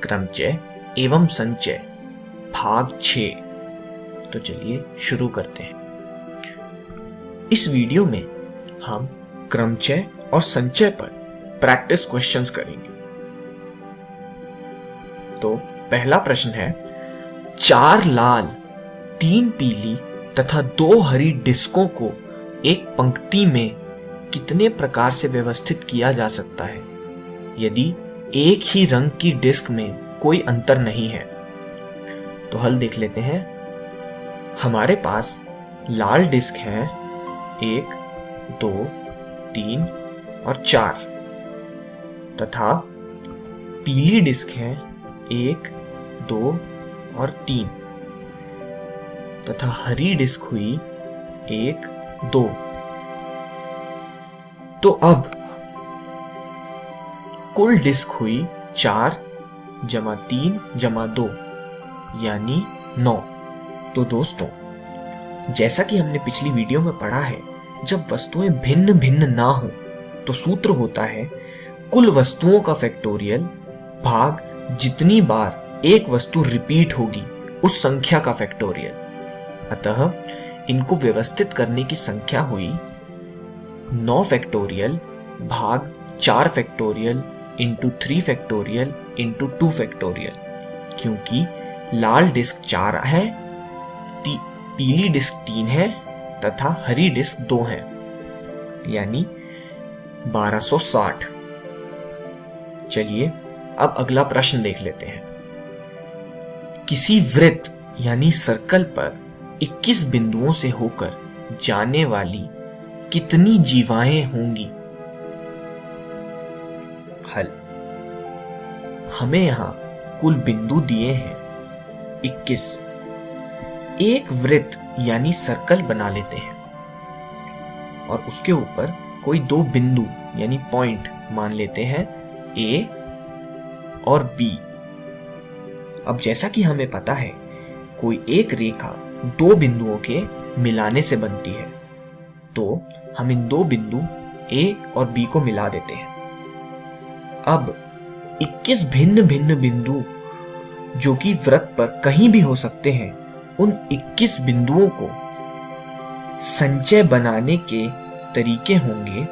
क्रमचय एवं संचय भाग 6। तो चलिए शुरू करते हैं। इस वीडियो में हम क्रमचय और संचय पर प्रैक्टिस क्वेश्चंस करेंगे। तो पहला प्रश्न है, 4 लाल 3 पीली तथा 2 हरी डिस्कों को एक पंक्ति में कितने प्रकार से व्यवस्थित किया जा सकता है यदि एक ही रंग की डिस्क में कोई अंतर नहीं है। तो हल देख लेते हैं। हमारे पास लाल डिस्क है 1, 2, 3 और 4 तथा पीली डिस्क है 1, 2 और 3 तथा हरी डिस्क हुई 1, 2। तो अब कुल डिस्क हुई 4 जमा 3 जमा 2 यानी 9। तो दोस्तों, जैसा कि हमने पिछली वीडियो में पढ़ा है, जब वस्तुएं भिन्न भिन्न ना हो तो सूत्र होता है कुल वस्तुओं का फैक्टोरियल भाग जितनी बार एक वस्तु रिपीट होगी उस संख्या का फैक्टोरियल। अतः इनको व्यवस्थित करने की संख्या हुई 9 फैक्टोरियल भाग 4 factorial into 3 factorial into 2 factorial, क्योंकि लाल डिस्क 4 है, पीली डिस्क 3 है तथा हरी डिस्क 2 है, यानी 1260। चलिए अब अगला प्रश्न देख लेते हैं। किसी वृत्त यानी सर्कल पर 21 बिंदुओं से होकर जाने वाली कितनी जीवाएं होंगी? हल, हमें यहां कुल बिंदु दिए हैं 21। एक वृत्त यानी सर्कल बना लेते हैं और उसके ऊपर कोई 2 बिंदु यानी पॉइंट मान लेते हैं A और B। अब जैसा कि हमें पता है, कोई एक रेखा 2 बिंदुओं के मिलाने से बनती है, तो हम इन 2 बिंदु A और B को मिला देते हैं। अब 21 भिन्न भिन्न बिंदु जो कि वृत्त पर कहीं भी हो सकते हैं, उन 21 बिंदुओं को संचय बनाने के तरीके होंगे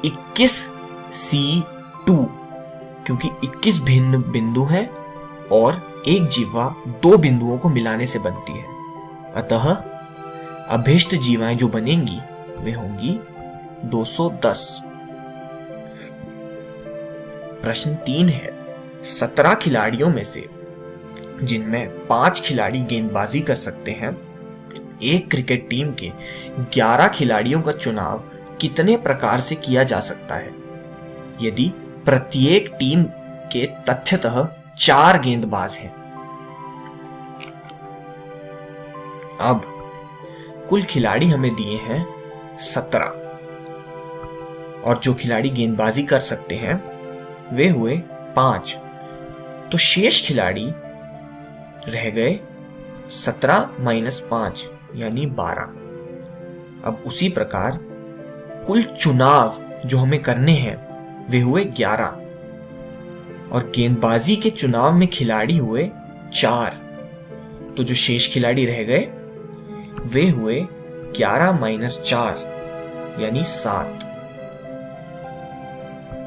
21C2, क्योंकि 21 भिन्न बिंदु हैं और एक जीवा 2 बिंदुओं को मिलाने से बनती है। अतः अभिष्ट जीवाएं जो बनेंगी वे होंगी 210। प्रश्न 3 है, 17 खिलाड़ियों में से जिनमें 5 खिलाड़ी गेंदबाजी कर सकते हैं, एक क्रिकेट टीम के 11 खिलाड़ियों का चुनाव कितने प्रकार से किया जा सकता है यदि प्रत्येक टीम के तथ्यतः 4 गेंदबाज हैं? अब कुल खिलाड़ी हमें दिए हैं 17 और जो खिलाड़ी गेंदबाजी कर सकते हैं वे हुए 5। तो शेष खिलाड़ी रह गए 17 - 5 यानी 12। अब उसी प्रकार कुल चुनाव जो हमें करने हैं वे हुए 11 और गेंदबाजी के चुनाव में खिलाड़ी हुए 4। तो जो शेष खिलाड़ी रह गए वे हुए 11 - 4 यानी 7।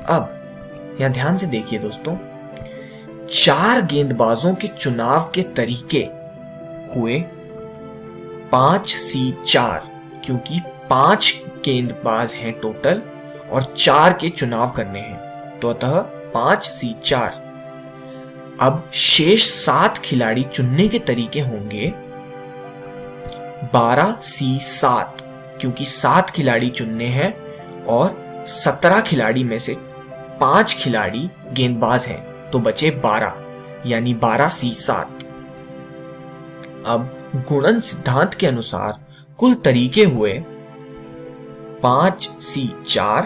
अब यहां ध्यान से देखिए दोस्तों, 4 गेंदबाजों के चुनाव के तरीके हुए 5C4, क्योंकि 5 गेंदबाज हैं टोटल और 4 के चुनाव करने हैं, तो अतः 5C4। अब शेष 7 खिलाड़ी चुनने के तरीके होंगे 12C7, क्योंकि 7 खिलाड़ी चुनने हैं और 17 खिलाड़ी में से 5 खिलाड़ी गेंदबाज हैं, तो बचे 12 यानी 12C7। अब गुणन सिद्धांत के अनुसार कुल तरीके हुए 5C4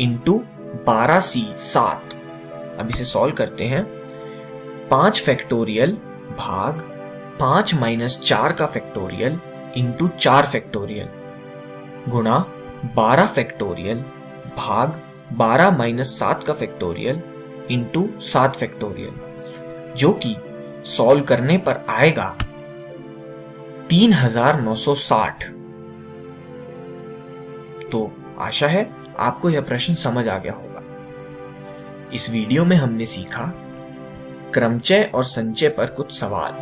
इंटू 12C7। अब इसे सॉल्व करते हैं। 5 फैक्टोरियल भाग 5 - 4 का फैक्टोरियल इंटू 4 फैक्टोरियल गुणा 12 फैक्टोरियल भाग 12 - 7 का फैक्टोरियल इंटू 7 फैक्टोरियल, जो कि सॉल्व करने पर आएगा 3960। तो आशा है आपको यह प्रश्न समझ आ गया होगा। इस वीडियो में हमने सीखा क्रमचय और संचय पर कुछ सवाल।